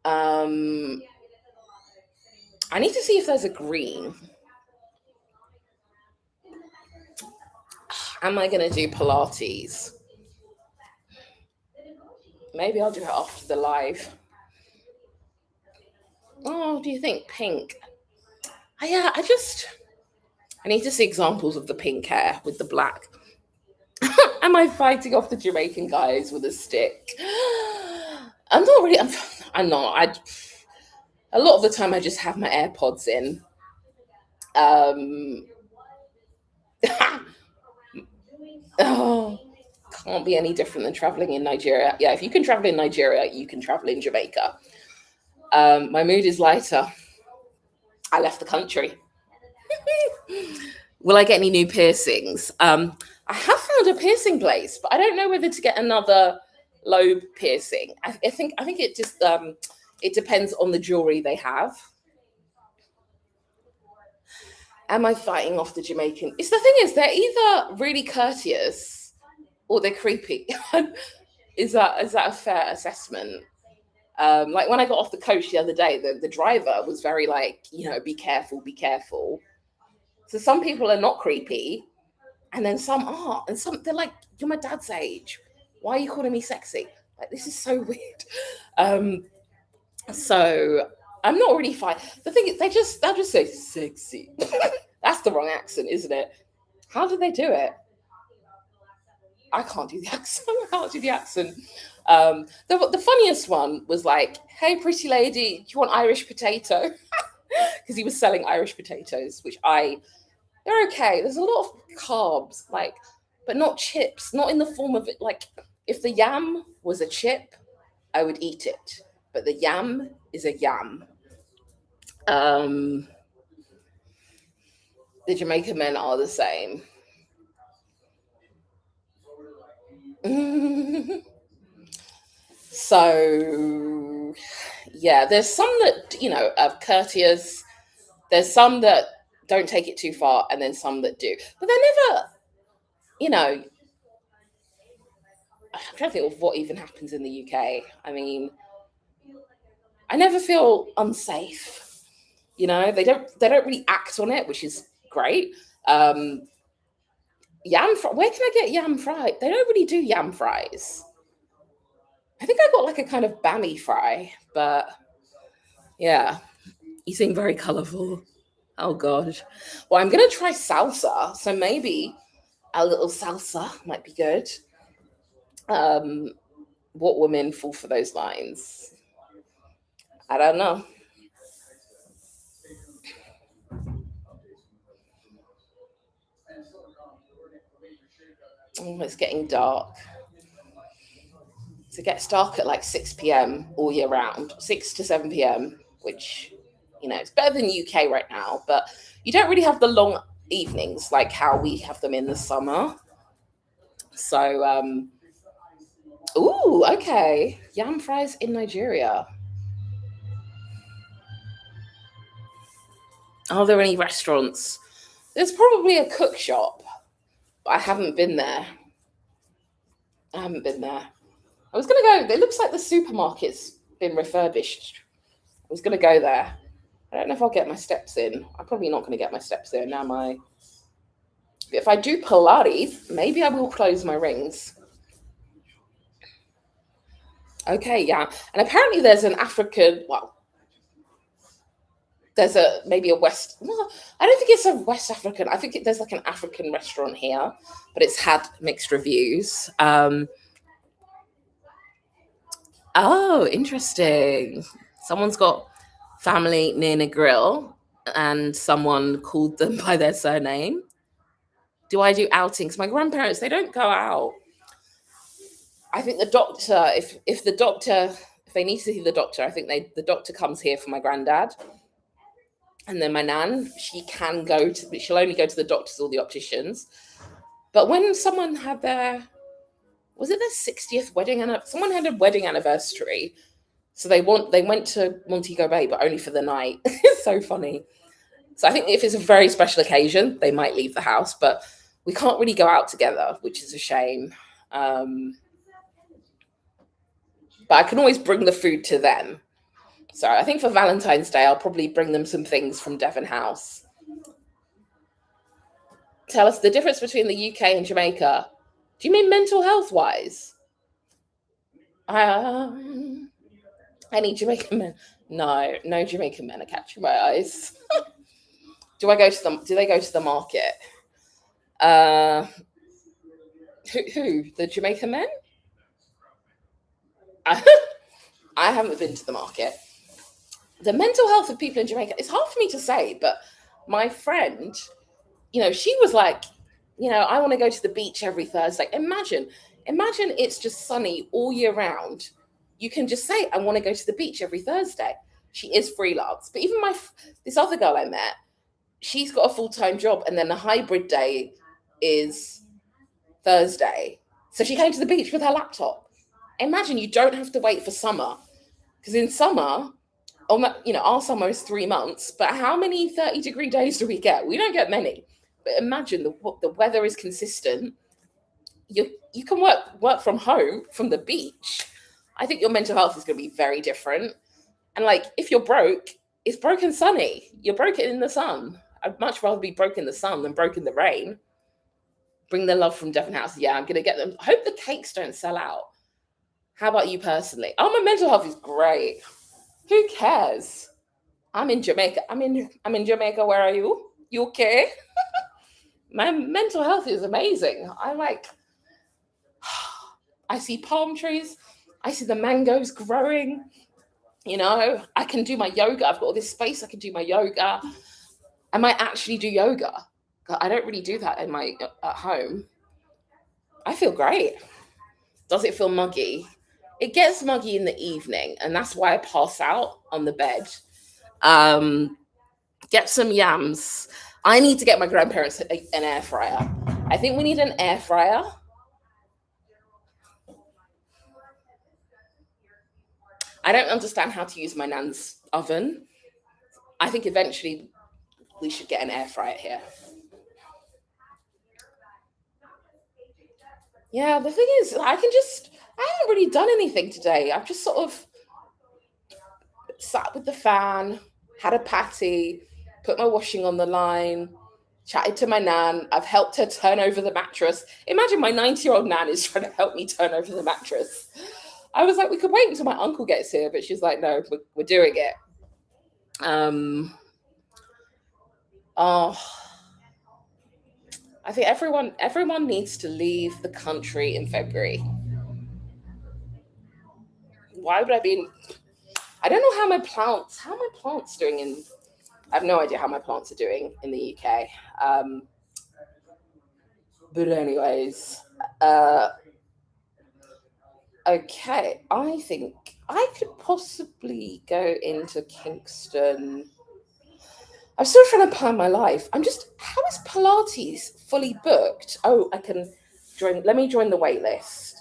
Um I need to see if there's a green. Am I going to do Pilates? Maybe I'll do it after the live. Oh, do you think pink? Yeah, I need to see examples of the pink hair with the black. Am I fighting off the Jamaican guys with a stick? I'm not really. I'm not. A lot of the time I just have my AirPods in. Um, oh, can't be any different than traveling in Nigeria. Yeah, if you can travel in Nigeria, you can travel in Jamaica. My mood is lighter. I left the country. Will I get any new piercings? I have found a piercing place, but I don't know whether to get another lobe piercing. I think it just it depends on the jewelry they have. Am I fighting off the Jamaican? It's the thing is they're either really courteous or they're creepy. Is that a fair assessment? Like when I got off the coach the other day, the driver was very like, be careful, be careful. So some people are not creepy, and then some are, and some they're like, "You're my dad's age. Why are you calling me sexy?" Like this is so weird. Um, so I'm not really fine. The thing is, they'll just say sexy. That's the wrong accent, isn't it? How do they do it? I can't do the accent. I can't do the accent. The funniest one was like, "Hey, pretty lady, do you want Irish potato?" Because he was selling Irish potatoes, which they're okay. There's a lot of carbs, like, but not chips, not in the form of it. Like, if the yam was a chip, I would eat it, but the yam is a yam. Um, the Jamaican men are the same. So, yeah, there's some that are courteous. There's some that don't take it too far, and then some that do. But they're never, you know. I'm trying to think of what even happens in the UK. I mean, I never feel unsafe. They don't really act on it, which is great. Um, where can I get yam fry? They don't really do yam fries. I think I got like a kind of bammy fry, but yeah, you seem very colourful. Oh god. Well, I'm gonna try salsa, so maybe a little salsa might be good. Um, what women fall for those lines? I don't know. Oh, it's getting dark. So it gets dark at like 6 p.m. all year round, 6 to 7 p.m., which, it's better than UK right now, but you don't really have the long evenings like how we have them in the summer. So, ooh, okay. Yam fries in Nigeria. Are there any restaurants? There's probably a cook shop, but I haven't been there. I haven't been there. I was gonna go. It looks like the supermarket's been refurbished. I was going to go there. I don't know if I'll get my steps in. I'm probably not going to get my steps in, am I? If I do Pilates, maybe I will close my rings. Okay, yeah. And apparently there's an African, well, there's a maybe a West. Well, I don't think it's a West African. I think there's like an African restaurant here, but it's had mixed reviews. Oh, interesting. Someone's got family near a grill, and someone called them by their surname. Do I do outings? My grandparents, they don't go out. I think the doctor, if the doctor, if they need to see the doctor, I think the doctor comes here for my granddad. And then my nan, she'll only go to the doctors or the opticians. But when someone had was it their 60th wedding? Someone had a wedding anniversary. So they went to Montego Bay, but only for the night. It's so funny. So I think if it's a very special occasion, they might leave the house, but we can't really go out together, which is a shame. But I can always bring the food to them. So I think for Valentine's Day, I'll probably bring them some things from Devon House. Tell us the difference between the UK and Jamaica. Do you mean mental health wise? Any Jamaican men? No, no Jamaican men are catching my eyes. Do they go to the market? Who? The Jamaican men? I haven't been to the market. The mental health of people in Jamaica, it's hard for me to say, but my friend, she was like, I want to go to the beach every Thursday. Imagine it's just sunny all year round. You can just say, I want to go to the beach every Thursday. She is freelance. But even this other girl I met, she's got a full-time job, and then the hybrid day is Thursday. So she came to the beach with her laptop. Imagine you don't have to wait for summer. Because in summer, our summer is 3 months, but how many 30-degree days do we get? We don't get many. But imagine the weather is consistent. You can work from home, from the beach. I think your mental health is going to be very different. And like, if you're broke, it's broke and sunny. You're broken in the sun. I'd much rather be broke in the sun than broke in the rain. Bring the love from Devon House. Yeah, I'm going to get them. I hope the cakes don't sell out. How about you personally? Oh, my mental health is great. Who cares? I'm in Jamaica. I'm in Jamaica. Where are you? You okay? My mental health is amazing. I see palm trees. I see the mangoes growing. I can do my yoga. I've got all this space. I can do my yoga. I might actually do yoga. I don't really do that at home. I feel great. Does it feel muggy? It gets muggy in the evening, and that's why I pass out on the bed. Get some yams. I need to get my grandparents an air fryer. I think we need an air fryer. I don't understand how to use my nan's oven. I think eventually we should get an air fryer here. Yeah, the thing is, I haven't really done anything today. I've just sort of sat with the fan, had a patty, put my washing on the line, chatted to my nan. I've helped her turn over the mattress. Imagine my 90-year-old nan is trying to help me turn over the mattress. I was like, we could wait until my uncle gets here, but she's like, no, we're doing it. I think everyone needs to leave the country in February. Why would I be? I don't know how my plants doing in. I have no idea how my plants are doing in the UK. But anyways, okay. I think I could possibly go into Kingston. I'm still trying to plan my life. How is Pilates fully booked? Oh, I can join. Let me join the wait list.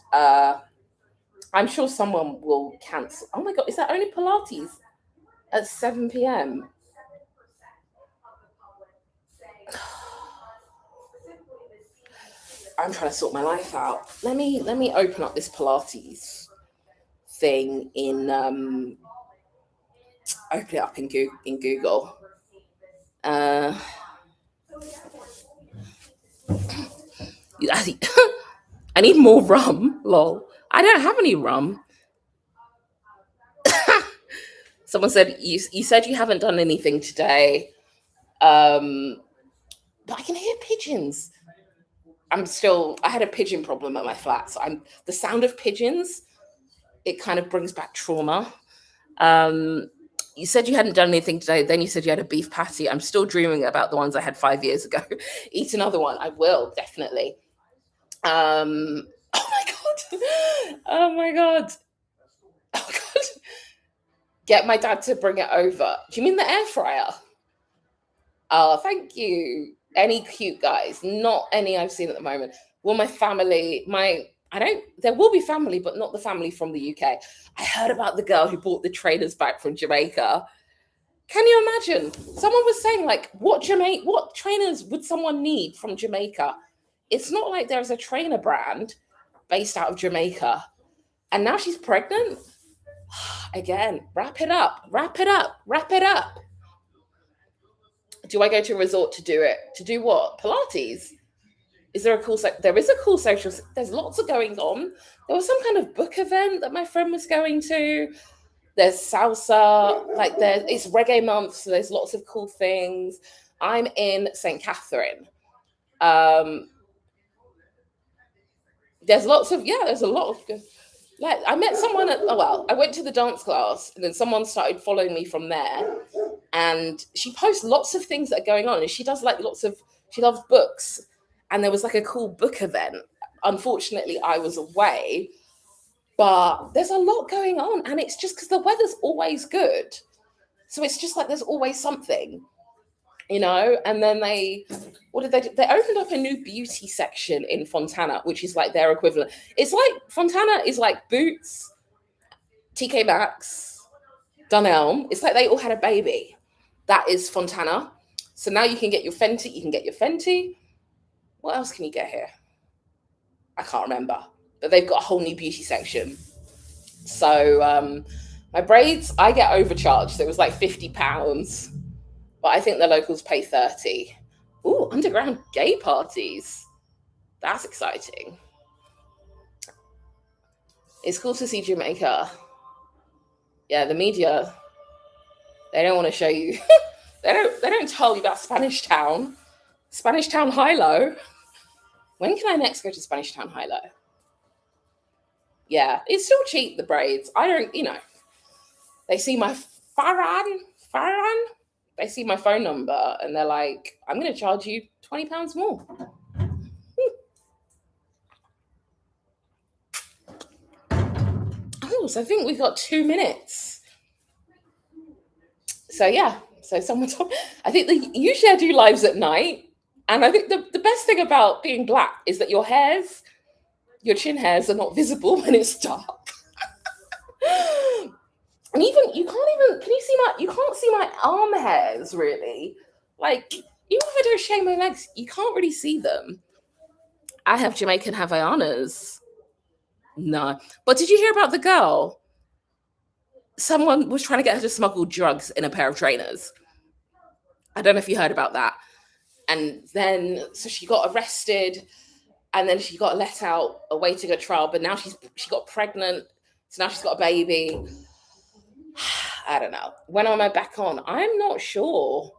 I'm sure someone will cancel. Oh my God, is that only Pilates at 7 p.m.? I'm trying to sort my life out. Let me open up this Pilates thing in open it up in Google. Uh, I need more rum. Lol. I don't have any rum. Someone said you said you haven't done anything today. But I can hear pigeons. I had a pigeon problem at my flat. So the sound of pigeons, it kind of brings back trauma. Um, you said you hadn't done anything today. Then you said you had a beef patty. I'm still dreaming about the ones I had 5 years ago. Eat another one. I will, definitely. Oh my God. Oh my God. Oh God. Get my dad to bring it over. Do you mean the air fryer? Oh, thank you. Any cute guys? Not any I've seen at the moment. Well, my family, I don't, there will be family, but not the family from the UK. I heard about the girl who brought the trainers back from Jamaica. Can you imagine? Someone was saying, like, what trainers would someone need from Jamaica? It's not like there's a trainer brand based out of Jamaica. And now she's pregnant. Again, wrap it up, wrap it up, wrap it up. Do I go to a resort to do it? To do what? Pilates? Is there a cool? There is a cool social. There's lots of going on. There was some kind of book event that my friend was going to. There's salsa. Like it's reggae month, so there's lots of cool things. I'm in St. Catherine. There's lots of There's a lot of good. Like I met someone I went to the dance class, and then someone started following me from there. And she posts lots of things that are going on, and she does she loves books, and there was like a cool book event. Unfortunately, I was away, but there's a lot going on, and it's just because the weather's always good, so it's just like there's always something, And then what did they do? They opened up a new beauty section in Fontana, which is like their equivalent. It's like Fontana is like Boots, TK Maxx, Dunelm. It's like they all had a baby. That is Fontana. So now you can get your Fenty. You can get your Fenty. What else can you get here? I can't remember. But they've got a whole new beauty section. So my braids, I get overcharged. So it was like £50. But I think the locals pay 30. Ooh, underground gay parties. That's exciting. It's cool to see Jamaica. Yeah, the media, they don't want to show you. They don't tell you about Spanish Town. Spanish Town High-Low. When can I next go to Spanish Town High-Low? Yeah, it's still cheap, the braids. I don't, they see my Farhan. They see my phone number and they're like, I'm going to charge you £20 more. Oh, so I think we've got 2 minutes. So yeah, so someone told, I think usually I do lives at night. And I think the best thing about being Black is that your chin hairs are not visible when it's dark. And even you can't see my arm hairs really. Like, even if I don't shave my legs, you can't really see them. I have Jamaican Havaianas. No. But did you hear about the girl? Someone was trying to get her to smuggle drugs in a pair of trainers. I don't know if you heard about that. And then, so she got arrested, and then she got let out awaiting a trial. But now she got pregnant, so now she's got a baby. I don't know. When am I back on? I'm not sure.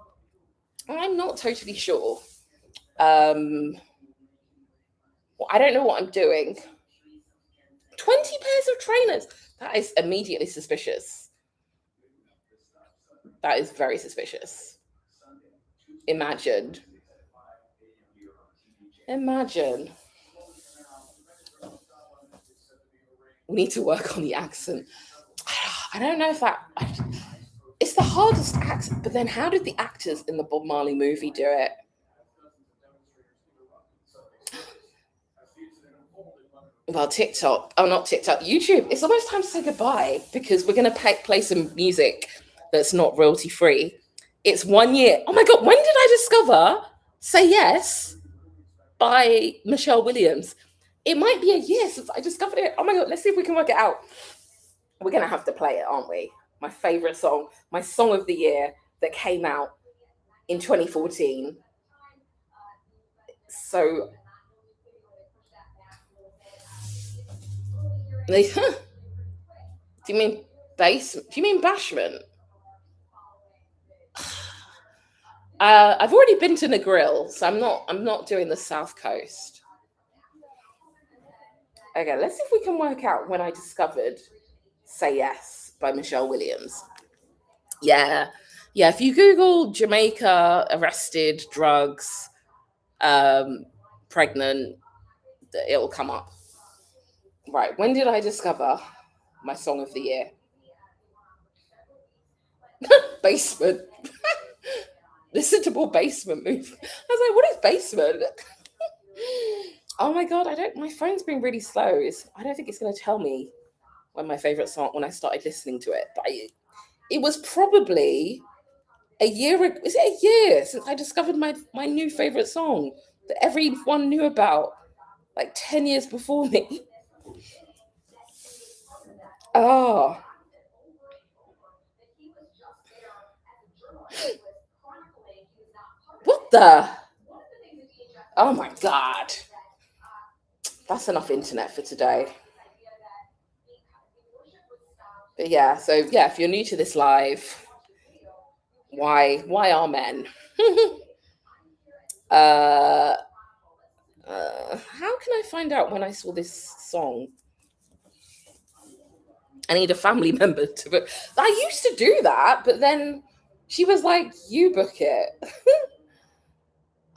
I'm not totally sure. I don't know what I'm doing. 20 pairs of trainers. That is immediately suspicious. That is very suspicious. Imagine. We need to work on the accent. I don't know if it's the hardest accent, but then how did the actors in the Bob Marley movie do it? Well, TikTok. Oh, not TikTok. YouTube. It's almost time to say goodbye because we're going to play some music that's not royalty free. It's 1 year. Oh my God. When did I discover Say Yes by Michelle Williams? It might be a year since I discovered it. Oh my God. Let's see if we can work it out. We're going to have to play it, aren't we? My favorite song, my song of the year that came out in 2014. So, do you mean bass? Do you mean bashment? I've already been to Negril, so I'm not doing the South Coast. Okay, let's see if we can work out when I discovered "Say Yes" by Michelle Williams. Yeah, yeah. If you Google Jamaica, arrested, drugs, um, pregnant, it'll come up. Right. When did I discover my song of the year? Basement. Listen to more basement move. I was like, what is basement? Oh my god, I don't. My phone's been really slow. I don't think it's going to tell me when my favorite song when I started listening to it. But it was probably a year. Is it a year since I discovered my new favorite song that everyone knew about, like 10 years before me? Oh, what the? Oh my god. That's enough internet for today. But yeah, so yeah, if you're new to this live, why are men? uh, how can I find out when I saw this song? I need a family member to book. I used to do that, but then she was like, "You book it."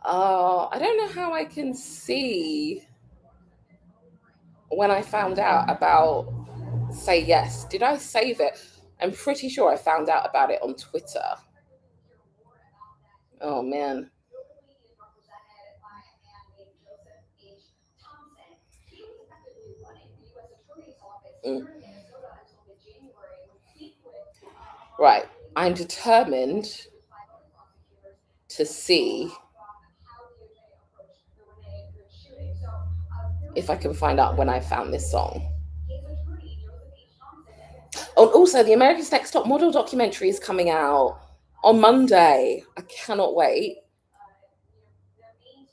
I don't know how I can see when I found out about "Say Yes." Did I save it? I'm pretty sure I found out about it on Twitter. Oh man. Mm. Right. I'm determined to see if I can find out when I found this song. Oh, also, the America's Next Top Model documentary is coming out on Monday. I cannot wait.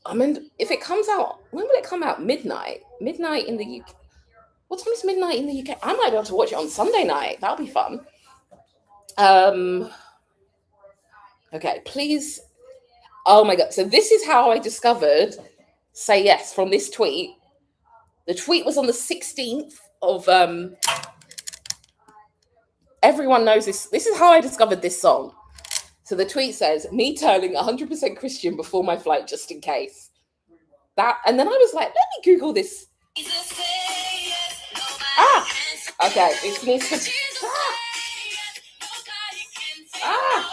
I mean, if it comes out, when will it come out? Midnight. Midnight in the UK. What time is midnight in the UK? I might be able to watch it on Sunday night. That'll be fun. Um. Okay, please. Oh my god. So this is how I discovered "Say Yes" from this tweet. The tweet was on the 16th of everyone knows this. This is how I discovered this song. So the tweet says, "Me turning 100% Christian before my flight just in case." That, and then I was like, let me Google this. Ah, okay. It needs to. Ah, ah,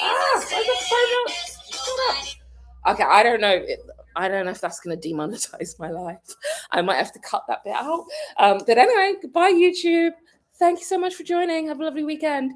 ah. Why the phone up? Shut up. Okay, I don't know. I don't know if that's going to demonetize my life. I might have to cut that bit out. But anyway, goodbye, YouTube. Thank you so much for joining. Have a lovely weekend.